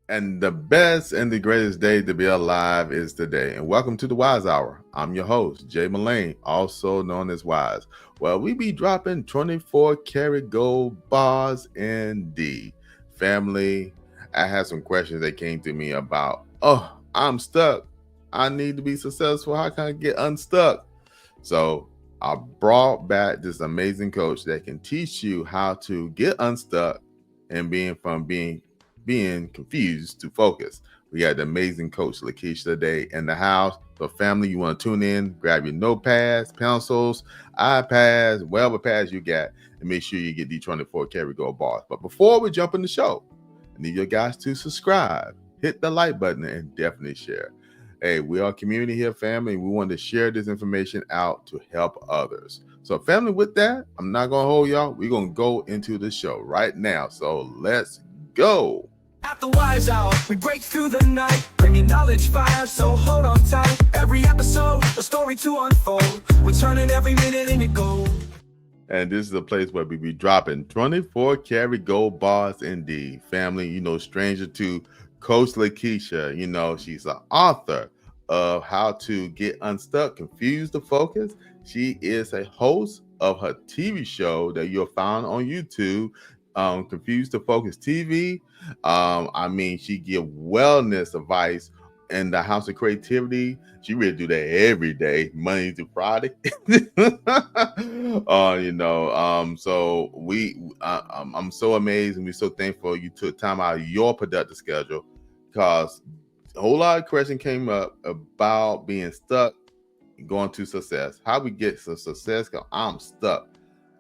And the best and the greatest day to be alive is today. And welcome to the WISE Hour. I'm your host, Jay Melane, also known as WISE. Well, we be dropping 24 karat gold bars in D. Family, I had some questions that came to me about, I'm stuck. I need to be successful. How can I get unstuck? So I brought back this amazing coach that can teach you how to get unstuck and being confused to focus. We got the amazing Coach Lekeisha today in the house. So family, you want to tune in, grab your notepads, pencils, iPads, whatever pads you got, and make sure you get the 24 karat gold bars. But before we jump in the show, I need you guys to subscribe, hit the like button, and definitely share. Hey, we are a community here, family. We want to share this information out to help others. So, family, with that, I'm not going to hold y'all. We're going to go into the show right now. So, let's go. At the WISE Hour, we break through the night, bringing knowledge fire, so hold on tight. Every episode, a story to unfold. We're turning every minute into gold. And this is a place where we be dropping 24 karat gold bars indeed. Family, stranger to Coach Lekeisha. She's an author of How to Get Unstuck, Confused to Focus. She is a host of her TV show that you'll find on YouTube, Confused to Focus TV. She give wellness advice in the House of Creativity. She really do that every day, Monday through Friday. So I'm so amazed and we're so thankful you took time out of your productive schedule, because a whole lot of questions came up about being stuck, going to success. How we get to success? Because I'm stuck,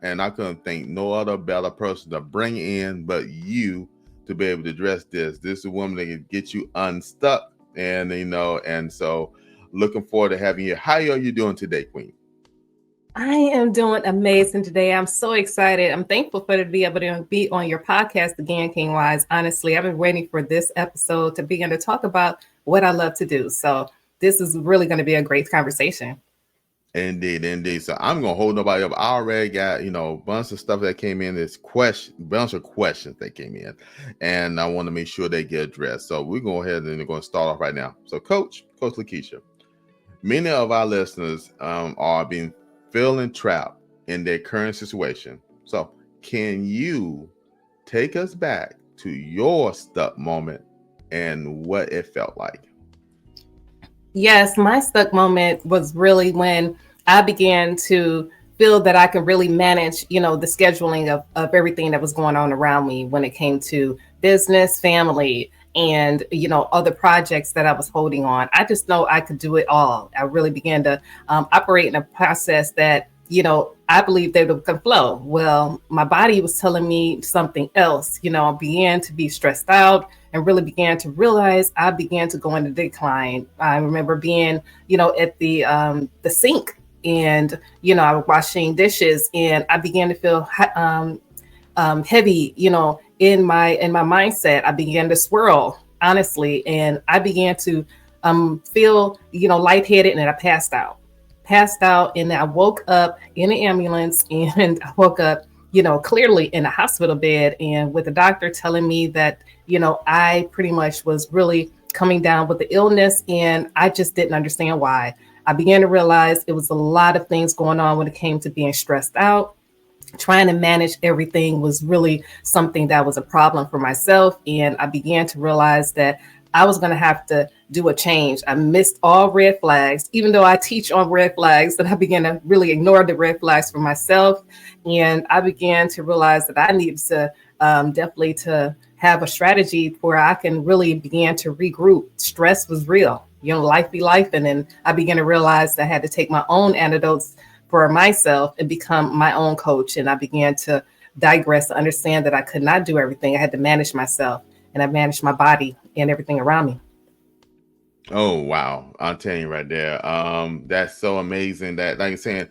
and I couldn't think no other better person to bring in but you to be able to address this. This is a woman that can get you unstuck, and so looking forward to having you. How are you doing today, Queen? I am doing amazing today. I'm so excited. I'm thankful for to be able to be on your podcast again, King Wise. Honestly, I've been waiting for this episode to begin to talk about what I love to do. So this is really going to be a great conversation. Indeed. So I'm gonna hold nobody up. I already got a bunch of stuff that came in. This bunch of questions that came in, and I want to make sure they get addressed. So we're going ahead and we're going to start off right now. So, Coach Lekeisha, many of our listeners are feeling trapped in their current situation. So, can you take us back to your stuck moment and what it felt like? Yes, my stuck moment was really when I began to feel that I could really manage, the scheduling of everything that was going on around me when it came to business, family, and, other projects that I was holding on. I just know I could do it all. I really began to operate in a process that, I believe they can flow. Well, my body was telling me something else. I began to be stressed out and really began to realize I began to go into decline. I remember being, at the sink, and I was washing dishes, and I began to feel heavy, in my mindset. I began to swirl, honestly, and I began to feel, lightheaded, and I passed out, and I woke up in the ambulance, and I woke up, clearly in a hospital bed, and with the doctor telling me that, I pretty much was really coming down with the illness, and I just didn't understand why. I began to realize it was a lot of things going on when it came to being stressed out. Trying to manage everything was really something that was a problem for myself. And I began to realize that I was going to have to do a change. I missed all red flags, even though I teach on red flags, that I began to really ignore the red flags for myself. And I began to realize that I needed to definitely to have a strategy where I can really begin to regroup. Stress was real, life be life. And then I began to realize that I had to take my own antidotes for myself and become my own coach. And I began to digress to understand that I could not do everything. I had to manage myself, and I managed my body and everything around me. Oh wow, I'm telling you right there. That's so amazing that, like you're saying,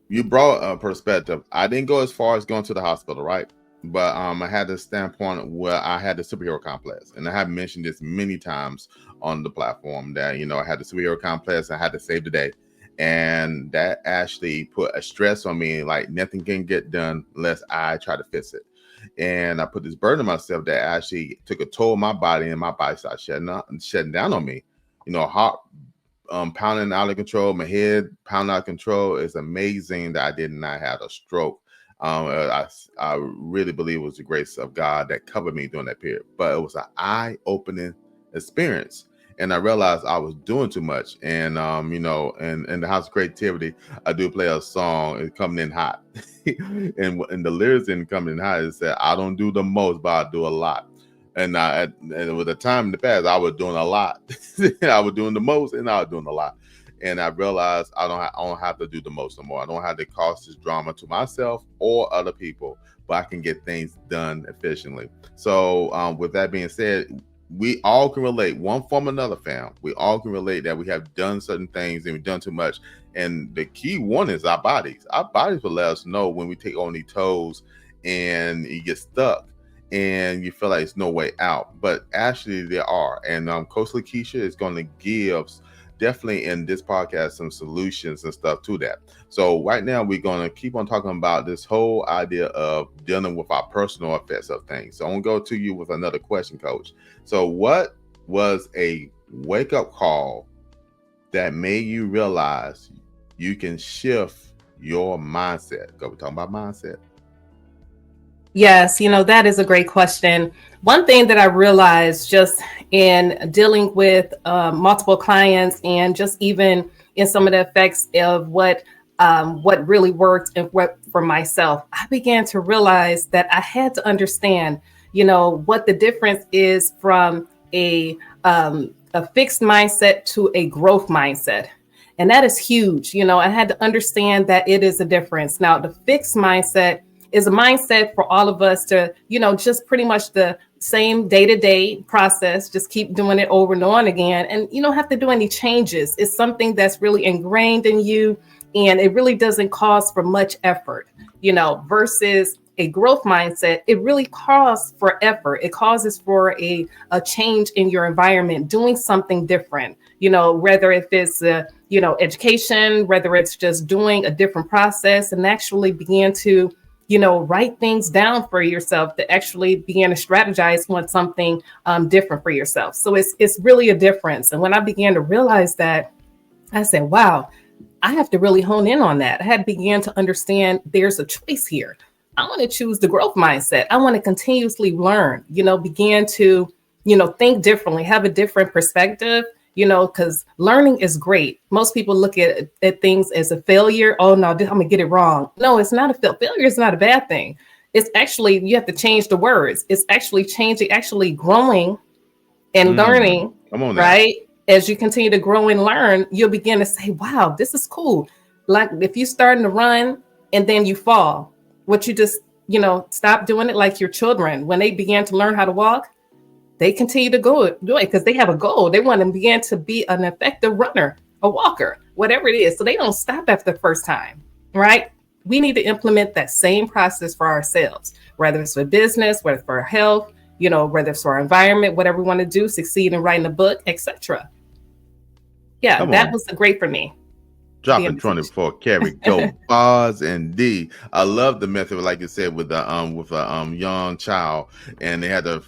you brought a perspective. I didn't go as far as going to the hospital, right? But I had this standpoint where I had the superhero complex, and I have mentioned this many times on the platform that I had the superhero complex. I had to save the day, and that actually put a stress on me. Like nothing can get done unless I try to fix it. And I put this burden on myself that actually took a toll on my body, and my body started shutting down on me. Heart pounding out of control, my head pounding out of control. It's amazing that I did not have a stroke. I really believe it was the grace of God that covered me during that period. But it was an eye-opening experience. And I realized I was doing too much. And, in the House of Creativity, I do play a song, It's Coming In Hot. and the lyrics in Coming In Hot, it said, I don't do the most, but I do a lot. And with the time in the past, I was doing a lot. I was doing the most, and I was doing a lot. And I realized I don't have to do the most no more. I don't have to cause this drama to myself or other people, but I can get things done efficiently. So with that being said, we all can relate one form or another, fam. We all can relate that we have done certain things and we've done too much. And the key one is our bodies. Our bodies will let us know when we take on these toes and you get stuck and you feel like there's no way out. But actually there are. And Coach Lekeisha is going to give definitely in this podcast some solutions and stuff to that. So right now we're going to keep on talking about this whole idea of dealing with our personal effects of things. So I'm going to go to you with another question, Coach. So what was a wake-up call that made you realize you can shift your mindset? We're talking about mindset. Yes, that is a great question. One thing that I realized just in dealing with multiple clients and just even in some of the effects of what really worked and what for myself, I began to realize that I had to understand, what the difference is from a fixed mindset to a growth mindset. And that is huge. I had to understand that it is a difference. Now, the fixed mindset is a mindset for all of us to, just pretty much the same day-to-day process, just keep doing it over and on again. And you don't have to do any changes. It's something that's really ingrained in you, and it really doesn't cause for much effort, versus a growth mindset. It really calls for effort. It causes for a change in your environment, doing something different, whether if it's, education, whether it's just doing a different process and actually begin to write things down for yourself, to actually begin to strategize on something different for yourself. So it's really a difference. And when I began to realize that, I said, wow, I have to really hone in on that. I had began to understand there's a choice here. I want to choose the growth mindset. I want to continuously learn, begin to, think differently, have a different perspective, because learning is great. Most people look at things as a failure. Oh, no, I'm going to get it wrong. No, it's not a failure. It's not a bad thing. It's actually, you have to change the words. It's actually changing, actually growing and learning, right? As you continue to grow and learn, you'll begin to say, wow, this is cool. Like if you're starting to run and then you fall, what you just, stop doing it like your children. When they began to learn how to walk, they continue to do it because they have a goal. They want to begin to be an effective runner, a walker, whatever it is. So they don't stop after the first time, right? We need to implement that same process for ourselves, whether it's for business, whether it's for our health, whether it's for our environment, whatever we want to do, succeed in writing a book, etc. Yeah, that was great for me. Dropping 24 karat gold bars and D. I love the method, like you said, with a young child, and they had to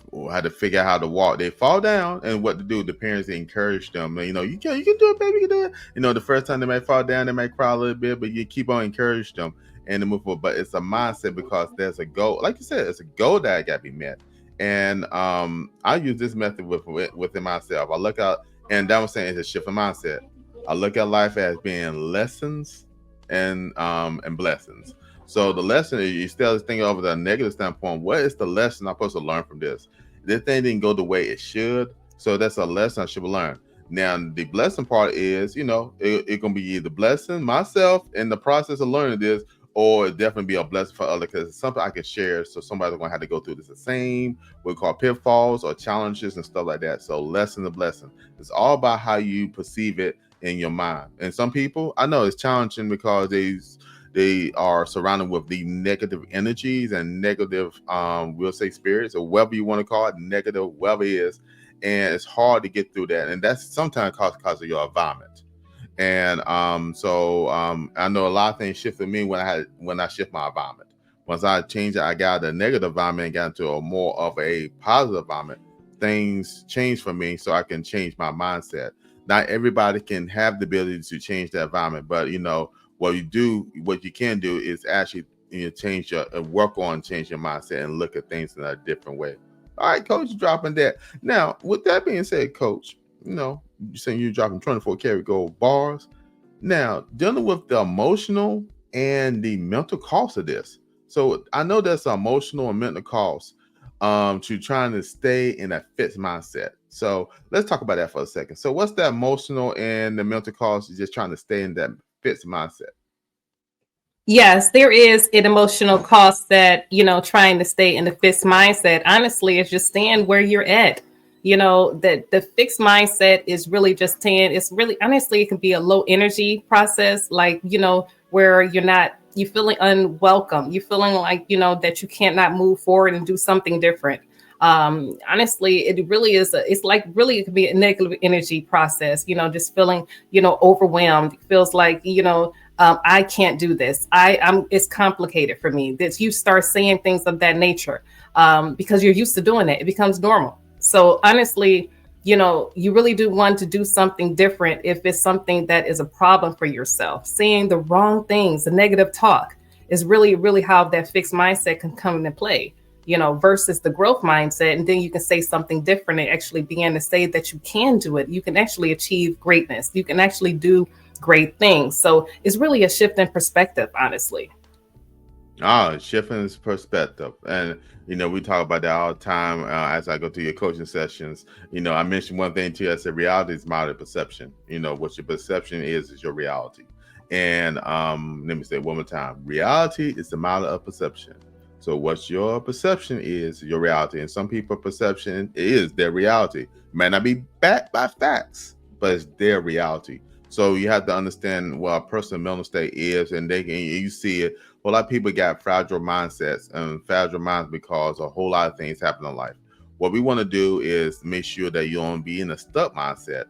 figure out how to walk. They fall down, and what to do. The parents encourage them. You can do it, baby, you can do it. The first time they might fall down, they might cry a little bit, but you keep on encouraging them and to move forward. But it's a mindset because there's a goal. Like you said, it's a goal that got to be met. And I use this method within myself. I look out, and that was saying it's a shift of mindset. I look at life as being lessons and blessings. So the lesson is you still think over the negative standpoint. What is the lesson I'm supposed to learn from this? This thing didn't go the way it should, so that's a lesson I should learn. Now the blessing part is, it gonna be either blessing myself in the process of learning this, or it definitely be a blessing for others because it's something I can share. So somebody's gonna have to go through this the same, what we call pitfalls or challenges and stuff like that. So lesson to blessing. It's all about how you perceive it in your mind. And some people, I know it's challenging because they are surrounded with the negative energies and negative, we'll say spirits or whatever you want to call it, negative, whatever it is. And it's hard to get through that. And that's sometimes because of your environment. And so I know a lot of things shifted me when I shift my environment. Once I changed it, I got a negative environment and got into a more of a positive environment. Things change for me, so I can change my mindset. Not everybody can have the ability to change that environment, but what you can do is actually change your work on change your mindset and look at things in a different way. All right, Coach, dropping that. Now, with that being said, Coach, you saying you're dropping 24 karat gold bars. Now, dealing with the emotional and the mental cost of this. So I know there's an emotional and mental cost to trying to stay in a fixed mindset. So let's talk about that for a second. So what's the emotional and the mental cost of just trying to stay in that fixed mindset? Yes, there is an emotional cost that, trying to stay in the fixed mindset, honestly, is just staying where you're at. That the fixed mindset is really just staying, it's really, honestly, it can be a low energy process, like, where you're feeling unwelcome. You're feeling like, that you cannot move forward and do something different. Honestly, it really is, it's like really, it could be a negative energy process, just feeling, overwhelmed. It feels like, I can't do this. It's complicated for me. That you start saying things of that nature because you're used to doing it. It becomes normal. So honestly, you really do want to do something different if it's something that is a problem for yourself. Saying the wrong things, the negative talk is really, really how that fixed mindset can come into play, versus the growth mindset. And then you can say something different and actually begin to say that you can do it. You can actually achieve greatness. You can actually do great things. So it's really a shift in perspective, honestly. Shifting his perspective. And, we talk about that all the time as I go through your coaching sessions. I mentioned one thing to you. I said reality is model perception. What your perception is your reality. And let me say it one more time. Reality is the model of perception. So what your perception is your reality. And some people's perception is their reality. It might not be backed by facts, but it's their reality. So you have to understand what a person's mental state is, and you see it. A lot of people got fragile mindsets and fragile minds because a whole lot of things happen in life. What we want to do is make sure that you don't be in a stuck mindset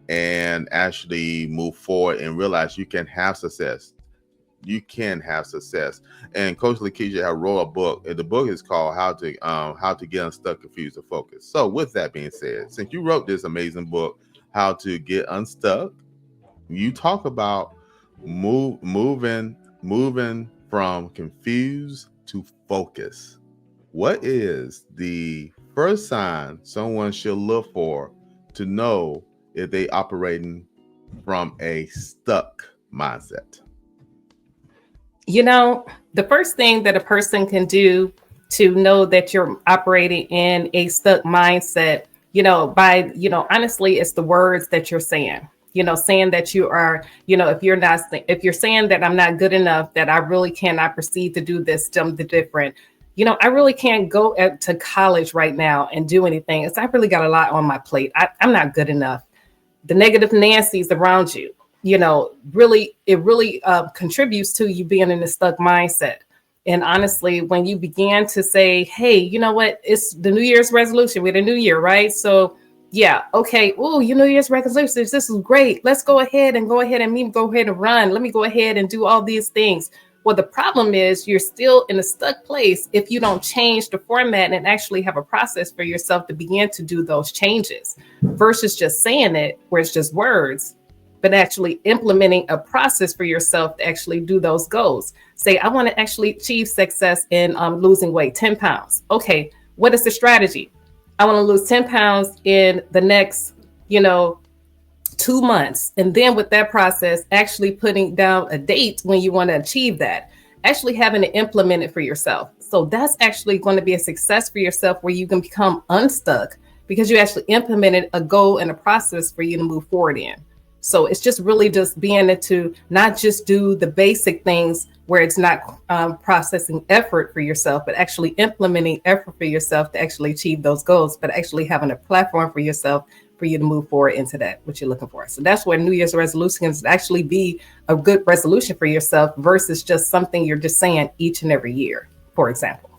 and actually move forward and realize you can have success. You can have success. And Coach Lekeisha has wrote a book. And the book is called How to Get Unstuck, Confused, and Focused. So with that being said, since you wrote this amazing book, How to Get Unstuck, you talk about moving from confused to focus. What is the first sign someone should look for to know if they operating from a stuck mindset? The first thing that a person can do to know that you're operating in a stuck mindset, honestly, it's the words that you're saying. Saying that you are, if you're saying that I'm not good enough, that I really cannot proceed to do this, something different. I really can't go to college right now and do anything. It's I really got a lot on my plate. I'm not good enough. The negative Nancy's around you, it really contributes to you being in a stuck mindset. And honestly, when you began to say, hey, you know what, it's the New Year's resolution with a new year, right? So yeah, okay. Oh, New Year's resolutions. This is great. Let's go ahead and run. Let me go ahead and do all these things. Well, the problem is you're still in a stuck place if you don't change the format and actually have a process for yourself to begin to do those changes versus just saying it where it's just words, but actually implementing a process for yourself to actually do those goals. Say, I want to actually achieve success in losing weight, 10 pounds. Okay, what is the strategy? I want to lose 10 pounds in the next, 2 months. And then with that process, actually putting down a date when you want to achieve that, actually having to implement it for yourself. So that's actually going to be a success for yourself where you can become unstuck because you actually implemented a goal and a process for you to move forward in. So it's just really just being able to not just do the basic things where it's not processing effort for yourself, but actually implementing effort for yourself to actually achieve those goals, but actually having a platform for yourself for you to move forward into that, what you're looking for. So that's where New Year's resolutions can actually be a good resolution for yourself versus just something you're just saying each and every year, for example.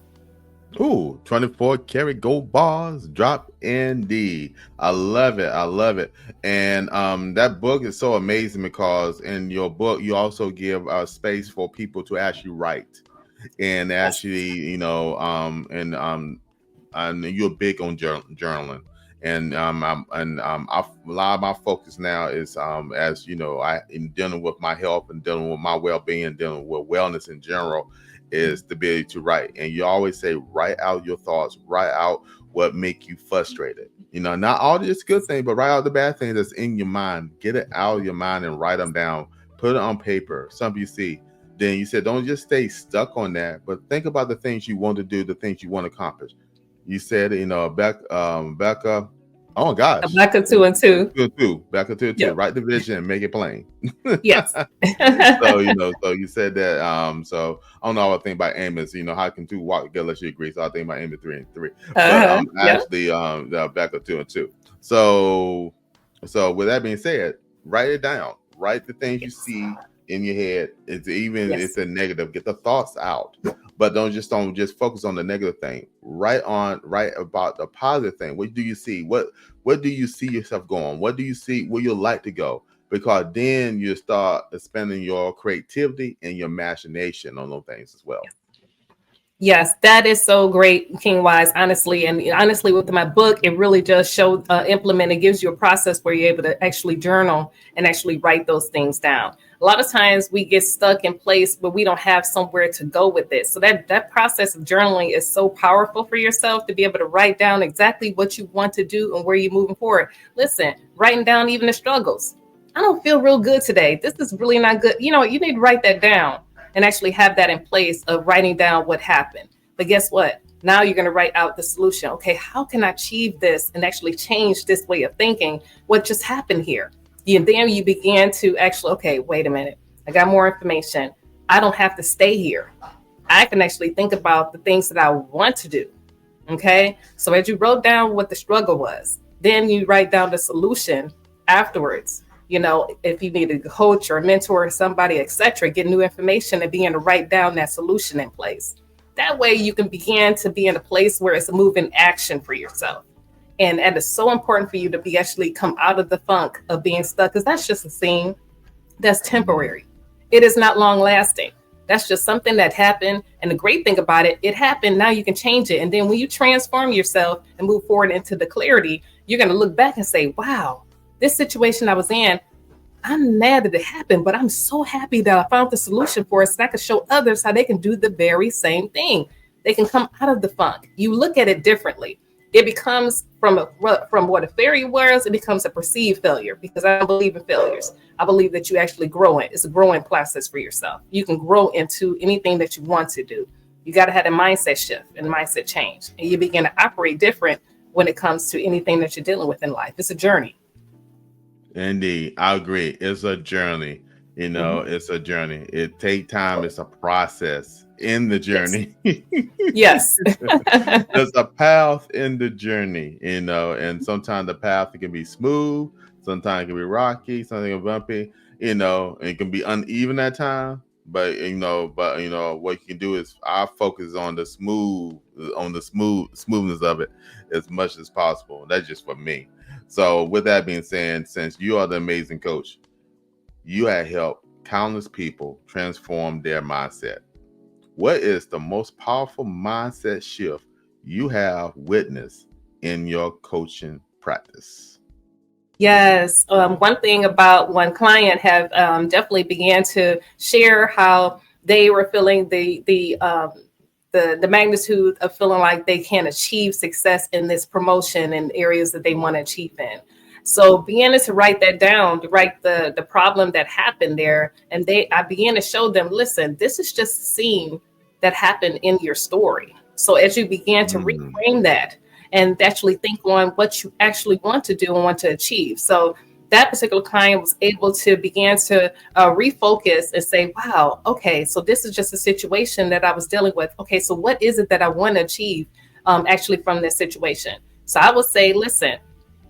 Ooh, 24 karat gold bars drop indeed. I love it. I love it. And that book is so amazing because in your book, you also give space for people to actually write. and actually, and you're big on journaling. And a lot of my focus now is, as you know, I in dealing with my health and dealing with my well-being, dealing with wellness in general, is the ability to write. And you always say, write out your thoughts, write out what make you frustrated. Not all this good thing, but write out the bad things that's in your mind. Get it out of your mind and write them down. Put it on paper, something you see. Then you said, don't just stay stuck on that, but think about the things you want to do, the things you want to accomplish. You said, Becca. Oh gosh, Back of 2 and 2. Back of 2 and 2. Yep. Write the vision and make it plain. Yes. So so you said that. So I don't know what I think about Amos. How can two walk together unless you agree? So I think about Amos 3 and 3. But actually, back of 2 and 2. So with that being said, write it down. Write the things you see in your head. It's it's a negative. Get the thoughts out, but don't just focus on the negative thing. Write about the positive thing. What do you see? What do you see yourself going? What do you see where you like to go? Because then you start expanding your creativity and your imagination on those things as well. Yes, that is so great, King Wise, honestly. And honestly, with my book, it really does show, implement, it gives you a process where you're able to actually journal and actually write those things down. A lot of times we get stuck in place, but we don't have somewhere to go with it. So that process of journaling is so powerful for yourself to be able to write down exactly what you want to do and where you're moving forward. Listen, writing down even the struggles. I don't feel real good today. This is really not good. You need to write that down and actually have that in place of writing down what happened. But guess what? Now you're going to write out the solution. Okay, how can I achieve this and actually change this way of thinking? What just happened here? Then you begin to actually, okay, wait a minute. I got more information. I don't have to stay here. I can actually think about the things that I want to do. Okay, so as you wrote down what the struggle was, then you write down the solution afterwards. If you need a coach or a mentor or somebody, etc., get new information and begin to write down that solution in place. That way you can begin to be in a place where it's a moving action for yourself. And it's so important for you to actually come out of the funk of being stuck, because that's just a scene that's temporary. It is not long lasting. That's just something that happened. And the great thing about it, it happened. Now you can change it. And then when you transform yourself and move forward into the clarity, you're going to look back and say, wow, this situation I was in, I'm mad that it happened, but I'm so happy that I found the solution for it, so I can show others how they can do the very same thing. They can come out of the funk. You look at it differently. It becomes from what a failure was, it becomes a perceived failure, because I don't believe in failures. I believe that you actually grow in. It's a growing process for yourself. You can grow into anything that you want to do. You got to have a mindset shift and mindset change, and you begin to operate different when it comes to anything that you're dealing with in life. It's a journey. Indeed, I agree. It's a journey. It's a journey. It takes time. It's a process in the journey. Yes. There's a path in the journey, and sometimes the path can be smooth, sometimes it can be rocky, sometimes it can be bumpy, and it can be uneven at times. But what you can do is I focus on the smoothness of it as much as possible. That's just for me. So with that being said, since you are the amazing coach, you have helped countless people transform their mindset. What is the most powerful mindset shift you have witnessed in your coaching practice? Yes. One thing about one client have definitely began to share how they were feeling the magnitude of feeling like they can achieve success in this promotion in areas that they want to achieve in. So beginning to write that down, to write the problem that happened there. And I began to show them, listen, this is just a scene that happened in your story. So as you began to reframe that and actually think on what you actually want to do and want to achieve. So that particular client was able to begin to refocus and say, wow, okay, so this is just a situation that I was dealing with. Okay, so what is it that I want to achieve actually from this situation? So I would say, listen,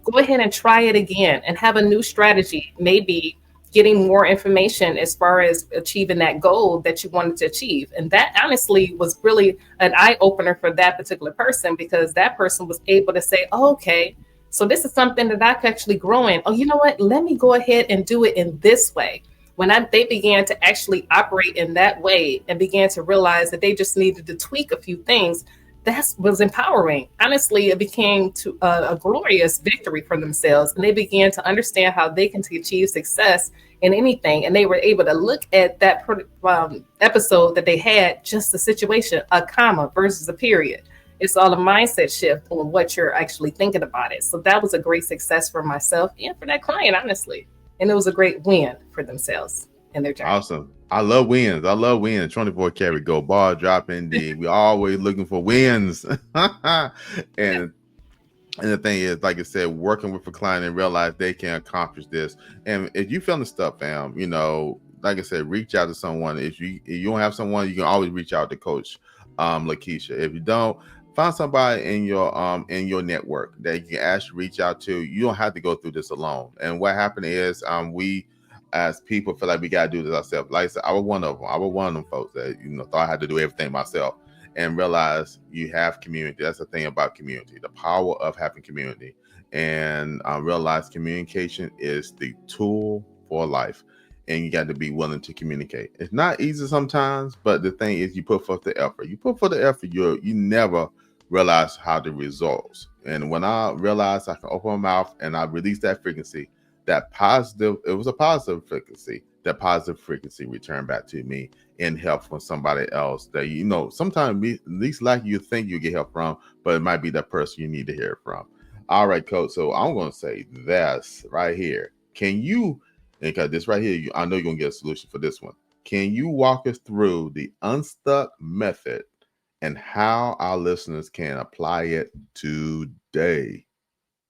go ahead and try it again and have a new strategy, maybe getting more information as far as achieving that goal that you wanted to achieve. And that honestly was really an eye opener for that particular person, because that person was able to say, oh, okay, so this is something that I could actually grow in. Oh, you know what? Let me go ahead and do it in this way. When they began to actually operate in that way and began to realize that they just needed to tweak a few things, that was empowering. Honestly, it became a glorious victory for themselves, and they began to understand how they can achieve success in anything. And they were able to look at that episode that they had, just a situation, a comma versus a period. It's all a mindset shift on what you're actually thinking about it. So that was a great success for myself and for that client, honestly. And it was a great win for themselves in their journey. Awesome. I love wins. I love wins. 24 karat gold bar drop indeed. We're always looking for wins. and And the thing is, like I said, working with a client and realize they can accomplish this. And if you feeling stuff, fam, like I said, reach out to someone. If you don't have someone, you can always reach out to Coach Lekeisha. If you don't, find somebody in your network that you can actually reach out to. You don't have to go through this alone. And what happened is we as people feel like we gotta do this ourselves. Like I said, I was one of them. I was one of them folks that thought I had to do everything myself, and realize you have community. That's the thing about community, the power of having community. And realize communication is the tool for life. And you got to be willing to communicate. It's not easy sometimes, but the thing is, you put forth the effort. You put forth the effort, you never realize how the results. And when I realized I can open my mouth and I release that frequency, that positive, it was a positive frequency. That positive frequency returned back to me in help from somebody else that sometimes at least like you think you get help from, but it might be that person you need to hear from. All right, Coach. So I'm going to say this right here. Can you, because this right here, I know you're going to get a solution for this one. Can you walk us through the Unstuck Method and how our listeners can apply it today?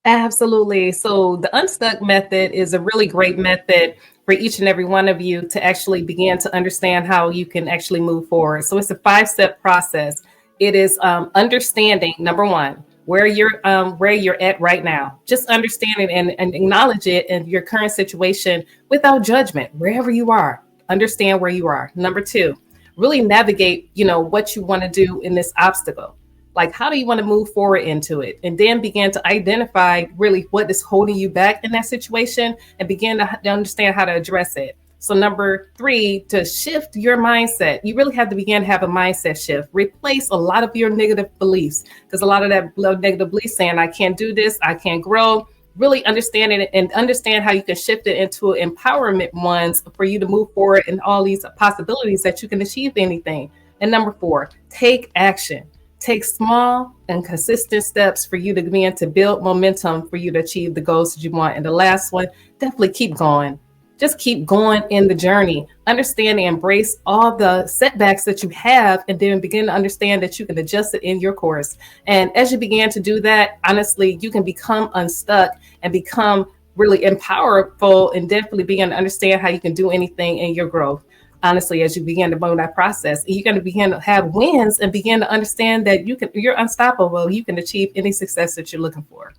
Absolutely. So the Unstuck Method is a really great method for each and every one of you to actually begin to understand how you can actually move forward. So it's a 5-step process. It is understanding, number one, where you're at right now. Just understanding and acknowledge it in your current situation without judgment, wherever you are. Understand where you are. Number two, really navigate, what you want to do in this obstacle. Like, how do you want to move forward into it? And then begin to identify really what is holding you back in that situation and begin to understand how to address it. So number three, to shift your mindset, you really have to begin to have a mindset shift. Replace a lot of your negative beliefs, because a lot of that negative beliefs saying, I can't do this, I can't grow. Really understand it and understand how you can shift it into empowerment ones for you to move forward and all these possibilities that you can achieve anything. And number four, take action. Take small and consistent steps for you to begin to build momentum for you to achieve the goals that you want. And the last one, definitely keep going. Just keep going in the journey. Understand and embrace all the setbacks that you have, and then begin to understand that you can adjust it in your course. And as you begin to do that, honestly, you can become unstuck and become really empowerful, and definitely begin to understand how you can do anything in your growth. Honestly, as you begin to move that process, you're going to begin to have wins and begin to understand that you're unstoppable. You can achieve any success that you're looking for.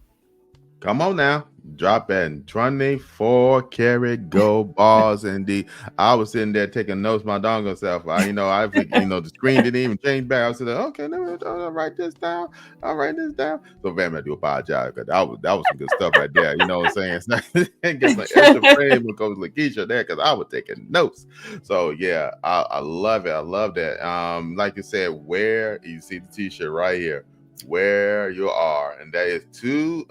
Come on now. Drop in 24 karat gold bars. Indeed. I was sitting there taking notes, my dongle self. The screen didn't even change back. I was like, okay, I'll write this down. I'll write this down. So, fam, I do apologize, because that was some good stuff right there. You know what I'm saying? It's not, get some extra frame with Coach Lekeisha there, because I was taking notes. So, yeah, I love it. I love that. Like you said, where you see the t-shirt right here, where you are, and that is to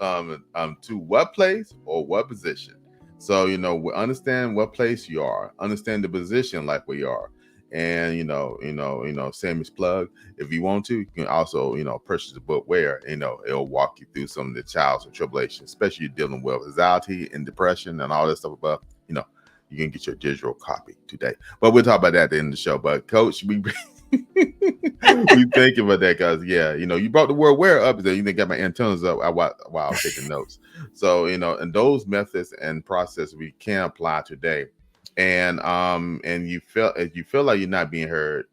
what place or what position. So we understand what place you are, understand the position like where you are, and shameless plug, if you want to, you can also purchase the book where it'll walk you through some of the trials and tribulations, especially dealing with anxiety and depression and all that stuff above. You can get your digital copy today, but we'll talk about that at the end of the show. But Coach, we thank you for that, because you brought the word where up there. You didn't get my antennas up while I was taking notes. So and those methods and process we can apply today. And you feel like you're not being heard,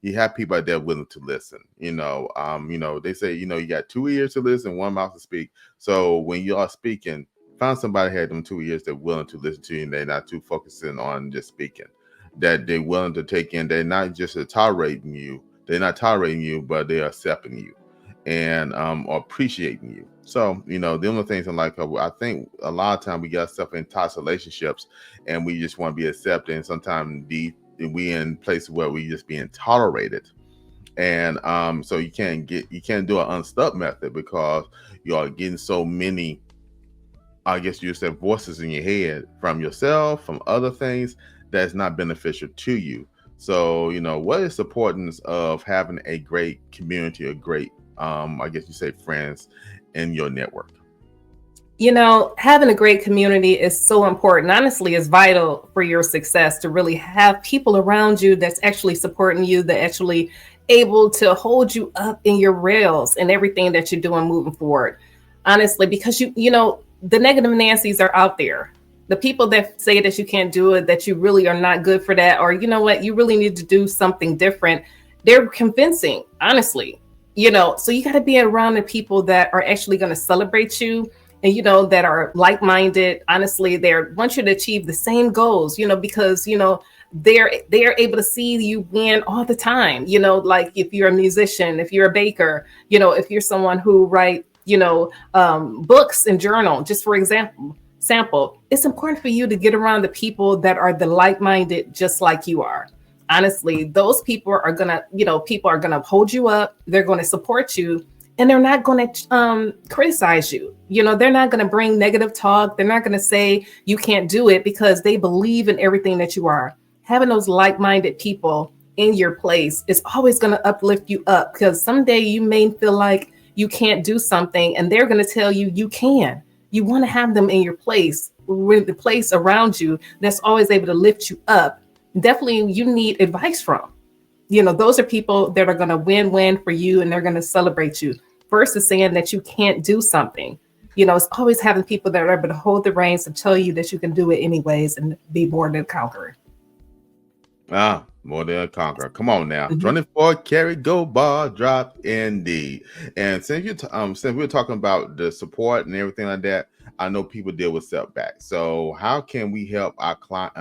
you have people out there willing to listen. They say you got 2 ears to listen, 1 mouth to speak. So when you are speaking, find somebody who had them 2 ears that willing to listen to you, and they're not too focusing on just speaking, that they're willing to take in. They're not just tolerating you. They're not tolerating you, but they're accepting you. and or appreciating you. So, the only things in life, I think a lot of time we get ourselves in toxic relationships and we just want to be accepted. And sometimes we in places where we just being tolerated. And so you can't do an unstuck method because you are getting so many, I guess you said, voices in your head from yourself, from other things that's not beneficial to you. So, what is the importance of having a great community, a great, I guess you say, friends in your network? Having a great community is so important. Honestly, it's vital for your success to really have people around you that's actually supporting you, that actually able to hold you up in your rails and everything that you're doing moving forward. Honestly, because the negative Nancy's are out there. The people that say that you can't do it, that you really are not good for that, or you really need to do something different. They're convincing, honestly. So you got to be around the people that are actually going to celebrate you and, that are like-minded. Honestly, they want you to achieve the same goals, because, they're able to see you win all the time. Like if you're a musician, if you're a baker, if you're someone who write, books and journal, just for sample, it's important for you to get around the people that are the like-minded, just like you are. Honestly, those people are gonna, people are gonna hold you up. They're going to support you, and they're not going to criticize you. They're not going to bring negative talk. They're not going to say you can't do it because they believe in everything that you are. Having those like-minded people in your place is always going to uplift you up, because someday you may feel like you can't do something and they're going to tell you you can. You want to have them in your place, with the place around you that's always able to lift you up. Definitely you need advice from. Those are people that are going to win for you, and they're going to celebrate you versus saying that you can't do something. It's always having people that are able to hold the reins and tell you that you can do it anyways and be more than a conqueror. More than a conqueror. Come on now. 24 karat gold bar drop indeed. And since we're talking about the support and everything like that, I know people deal with setbacks. So how can we help our client?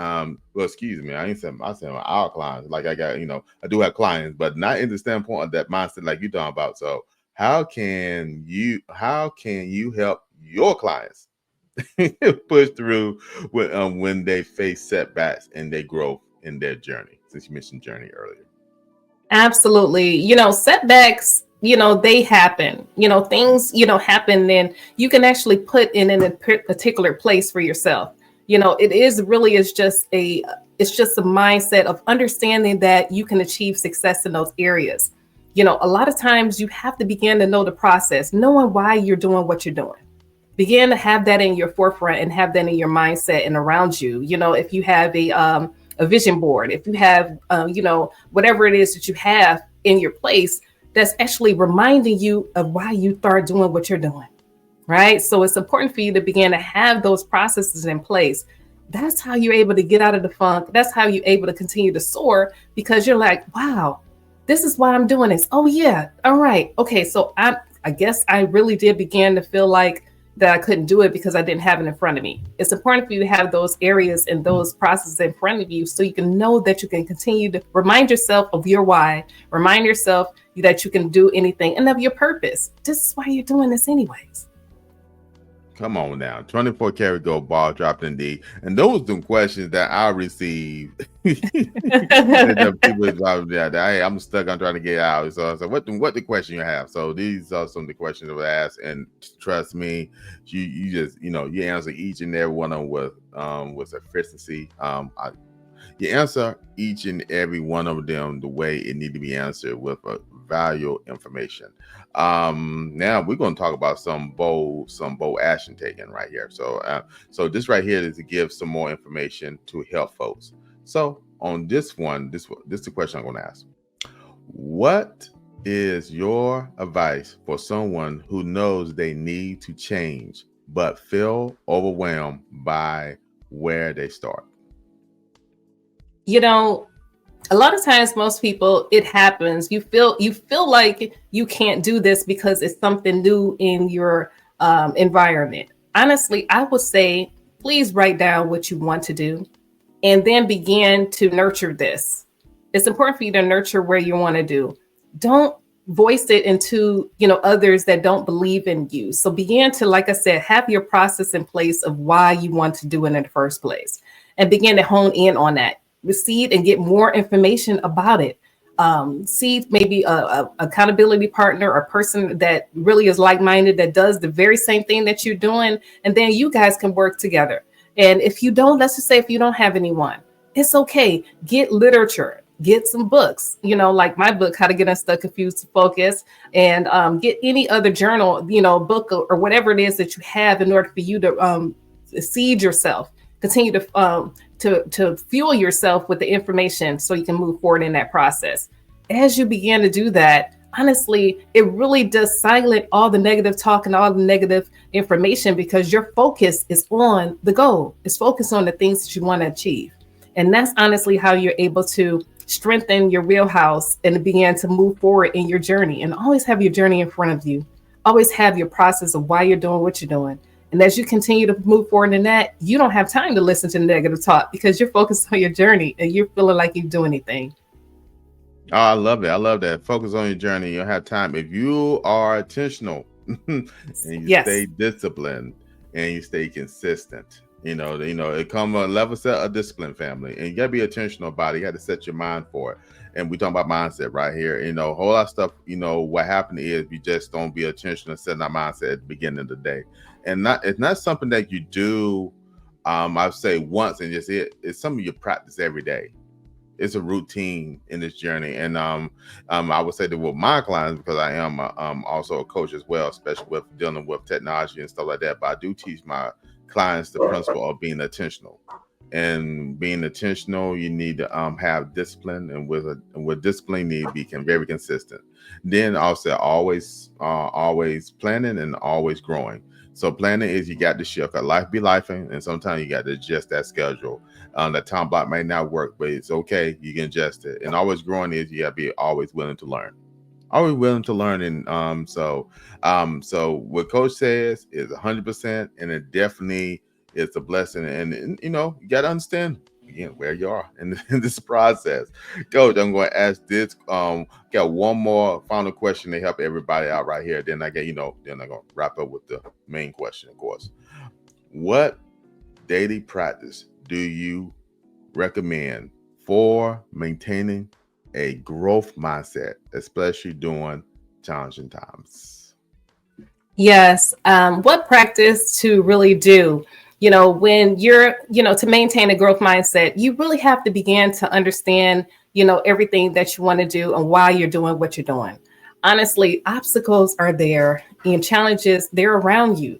Well, excuse me, I said our clients. Like I got, I do have clients, but not in the standpoint of that mindset like you're talking about. So how can you help your clients push through when they face setbacks and they grow in their journey, since you mentioned journey earlier? Absolutely. Setbacks, they happen, things, happen, and you can actually put in a particular place for yourself. It's just a mindset of understanding that you can achieve success in those areas. A lot of times you have to begin to know the process, knowing why you're doing what you're doing. Begin to have that in your forefront and have that in your mindset and around you. If you have a vision board, if you have, whatever it is that you have in your place, that's actually reminding you of why you start doing what you're doing, right? So it's important for you to begin to have those processes in place. That's how you're able to get out of the funk. That's how you're able to continue to soar, because you're like, wow, this is why I'm doing this. Oh yeah. All right. Okay. So I guess I really did begin to feel like that I couldn't do it because I didn't have it in front of me. It's important for you to have those areas and those processes in front of you so you can know that you can continue to remind yourself of your why, remind yourself that you can do anything, and of your purpose. This is why you're doing this anyways. Come on now. 24 karat gold ball dropped indeed. And those are the questions that I received. Hey, I'm stuck. I'm trying to get out. So what the question you have? So these are some of the questions that were asked, and trust me, you just you answer each and every one of them with efficiency. You answer each and every one of them the way it need to be answered, with valuable information. Now we're going to talk about some bold action taken right here. So this right here is to give some more information to help folks. So on this one, this is the question I'm going to ask. What is your advice for someone who knows they need to change but feel overwhelmed by where they start? A lot of times, most people, it happens. You feel like you can't do this because it's something new in your environment. Honestly, I would say, please write down what you want to do and then begin to nurture this. It's important for you to nurture where you want to do. Don't voice it into, others that don't believe in you. So begin to, like I said, have your process in place of why you want to do it in the first place, and begin to hone in on that. Receive and get more information about it. See maybe a accountability partner or person that really is like-minded, that does the very same thing that you're doing, and then you guys can work together. And if you don't, let's just say if you don't have anyone, it's okay. Get literature, get some books, like my book, How to Get Unstuck, Confused to Focus, and get any other journal, book or whatever it is that you have in order for you to seed yourself, continue to fuel yourself with the information so you can move forward in that process. As you begin to do that, honestly, it really does silence all the negative talk and all the negative information, because your focus is on the goal. It's focused on the things that you want to achieve. And that's honestly how you're able to strengthen your wheelhouse and begin to move forward in your journey. And always have your journey in front of you. Always have your process of why you're doing what you're doing. And as you continue to move forward in that, you don't have time to listen to negative talk, because you're focused on your journey and you're feeling like you do anything. Oh, I love it. I love that. Focus on your journey. You'll have time. If you are intentional and you stay disciplined and you stay consistent, it come a level set of discipline, family. And you gotta be intentional about it. You got to set your mind for it. And we talking about mindset right here. A whole lot of stuff, what happened is we just don't be intentional setting our mindset at the beginning of the day. And it's not something that you do, I would say once and just it's something you practice every day. It's a routine in this journey. And I would say that with my clients, because I am also a coach as well, especially with dealing with technology and stuff like that. But I do teach my clients the principle of being intentional. And being intentional, you need to have discipline, and with discipline, you need to be very consistent. Then also always planning and always growing. So planning is you got to shift. Life be lifing, and sometimes you got to adjust that schedule. That time block may not work, but it's okay. You can adjust it. And always growing is you got to be always willing to learn. Always willing to learn. And so what Coach says is 100%, and it definitely is a blessing. And you got to understand again where you are in this process. Coach, I'm going to ask this. Got one more final question to help everybody out right here. Then then I'm going to wrap up with the main question, of course. What daily practice do you recommend for maintaining a growth mindset, especially during challenging times? Yes. What practice to really do? When you're, to maintain a growth mindset, you really have to begin to understand, everything that you want to do and why you're doing what you're doing. Honestly, obstacles are there and challenges, they're around you,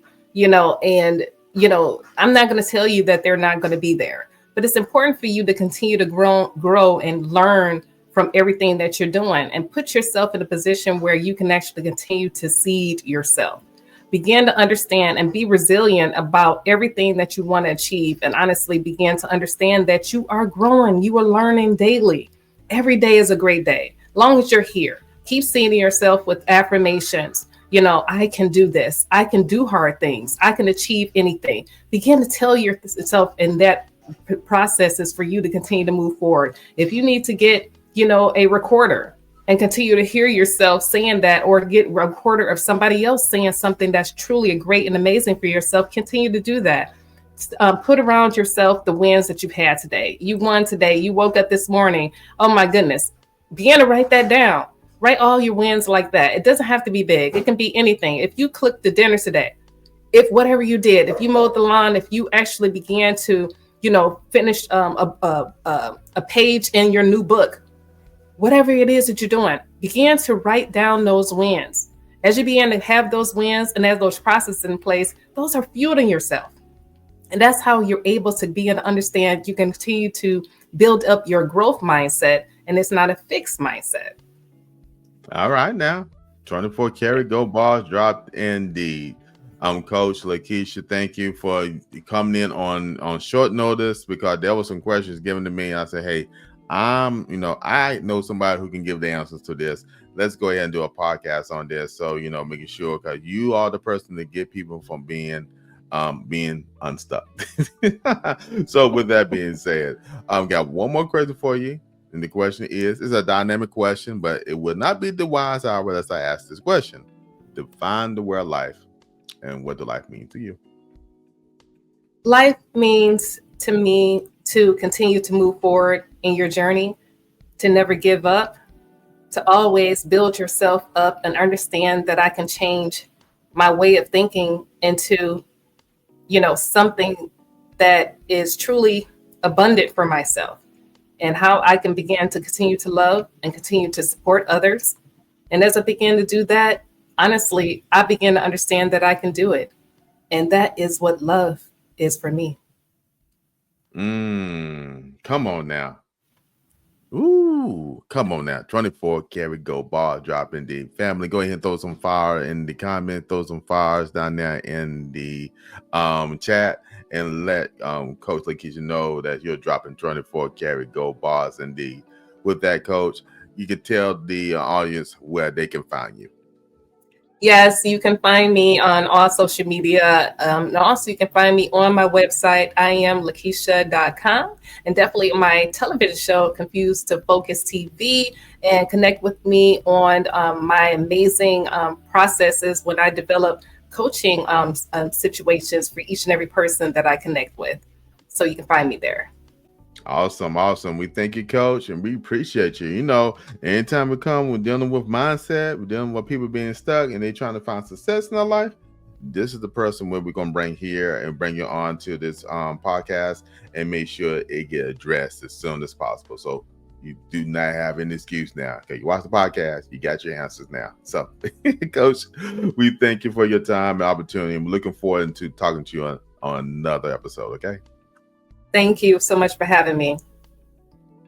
and, I'm not going to tell you that they're not going to be there, but it's important for you to continue to grow and learn from everything that you're doing, and put yourself in a position where you can actually continue to seed yourself. Begin to understand and be resilient about everything that you want to achieve. And honestly, begin to understand that you are growing. You are learning daily. Every day is a great day. Long as you're here, keep seeing yourself with affirmations. I can do this. I can do hard things. I can achieve anything. Begin to tell yourself, and that process is for you to continue to move forward. If you need to get, a recorder, and continue to hear yourself saying that, or get a recorder of somebody else saying something that's truly great and amazing for yourself, continue to do that. Put around yourself the wins that you've had today. You won today. You woke up this morning. Oh my goodness. Begin to write that down. Write all your wins like that. It doesn't have to be big. It can be anything. If you cooked the dinner today, if whatever you did, if you mowed the lawn, if you actually began to, finish a page in your new book, whatever it is that you're doing, begin to write down those wins. As you begin to have those wins and as those processes in place, those are fueling yourself. And that's how you're able to begin to understand you can continue to build up your growth mindset, and it's not a fixed mindset. All right, now 24 karat gold bars dropped indeed. Coach Lekeisha, thank you for coming in on short notice, because there were some questions given to me. And I said, hey, I know somebody who can give the answers to this. Let's go ahead and do a podcast on this. So, making sure, because you are the person to get people from being unstuck. So with that being said, got one more question for you. And the question is, it's a dynamic question, but it would not be the wise hour unless I ask this question. Define the word life, and what does life mean to you? Life means to me to continue to move forward in your journey, to never give up, to always build yourself up and understand that I can change my way of thinking into, something that is truly abundant for myself, and how I can begin to continue to love and continue to support others. And as I begin to do that, honestly, I begin to understand that I can do it. And that is what love is for me. Come on now. Ooh, come on now. 24 karat gold bar drop indeed. Family, go ahead and throw some fire in the comment, throw some fires down there in the chat, and let Coach Lekeisha know that you're dropping 24 karat gold bars indeed. With that, Coach, you can tell the audience where they can find you. Yes, you can find me on all social media. And also, you can find me on my website, IamLaKeisha.com, and definitely my television show, Confused to Focus TV, and connect with me on my amazing processes when I develop coaching situations for each and every person that I connect with. So you can find me there. Awesome. We thank you, Coach, and we appreciate you. Anytime we come, we're dealing with mindset, we're dealing with people being stuck and they're trying to find success in their life. This is the person where we're going to bring here and bring you on to this podcast and make sure it get addressed as soon as possible. So you do not have any excuse now. Okay, you watch the podcast, you got your answers now. So, Coach, we thank you for your time and opportunity. I'm looking forward to talking to you on another episode, okay? Thank you so much for having me.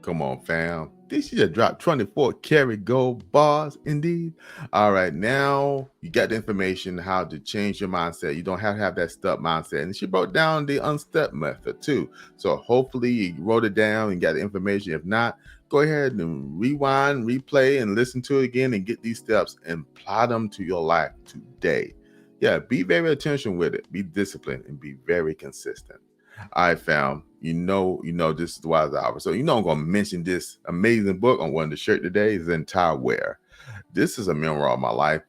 Come on, fam. This just dropped 24 karat gold bars, indeed. All right, now you got the information how to change your mindset. You don't have to have that stuck mindset. And she broke down the Unstuck Method too. So hopefully you wrote it down and got the information. If not, go ahead and rewind, replay, and listen to it again and get these steps and apply them to your life today. Yeah, be very attention with it. Be disciplined and be very consistent. All right, fam. You know, this is the Wise Hour. So I'm going to mention this amazing book on one of the shirt today is Entire Wear. This is a memoir of my life,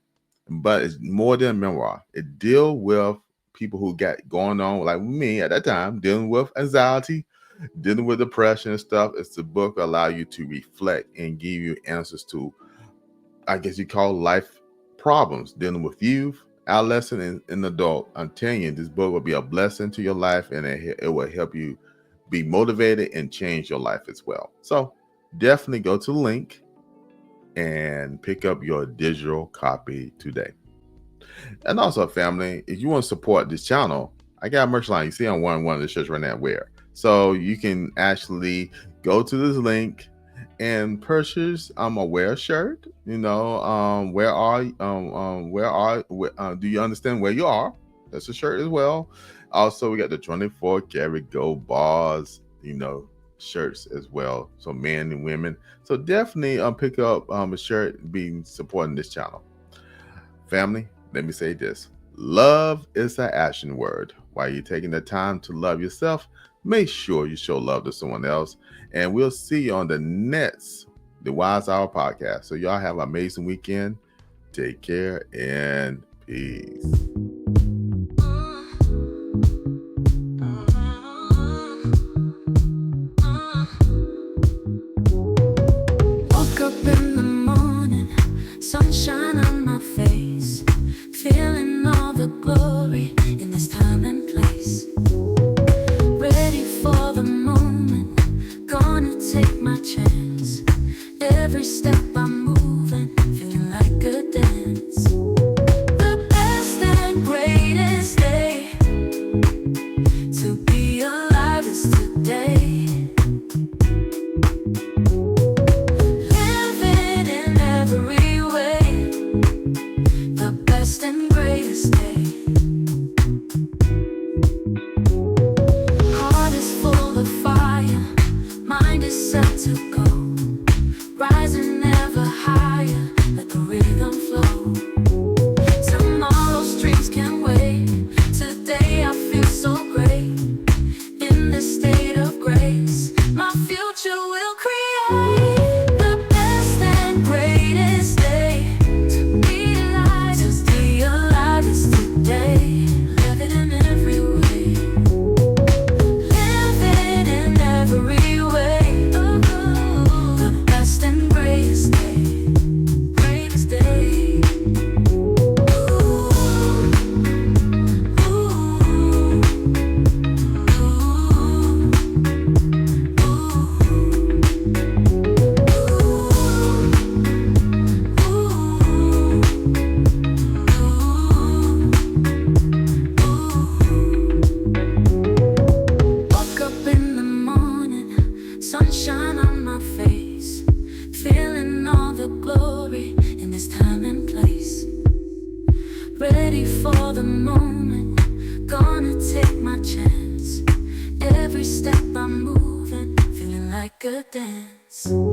but it's more than a memoir. It deals with people who got going on, like me at that time, dealing with anxiety, dealing with depression and stuff. It's the book that allow you to reflect and give you answers to, I guess you call life problems, dealing with youth, adolescent, and adult. I'm telling you, this book will be a blessing to your life, and it will help you be motivated and change your life as well. So definitely go to the link and pick up your digital copy today. And also, family, if you want to support this channel, I got a merch line. You see on one of the shirts right now. Where so you can actually go to this link and purchase a wear shirt. Do you understand where you are? That's a shirt as well. Also, we got the 24 karat gold bars, shirts as well. So men and women. So definitely pick up a shirt being supporting this channel. Family, let me say this. Love is an action word. While you're taking the time to love yourself, make sure you show love to someone else. And we'll see you on the WISE Hour podcast. So y'all have an amazing weekend. Take care and peace. Woke up in the morning, sunshine on my face, feeling all the glory in this time and place. Ready for the moment, gonna take my chance. Every step I'm moving, feeling like a dance. The best and a dance.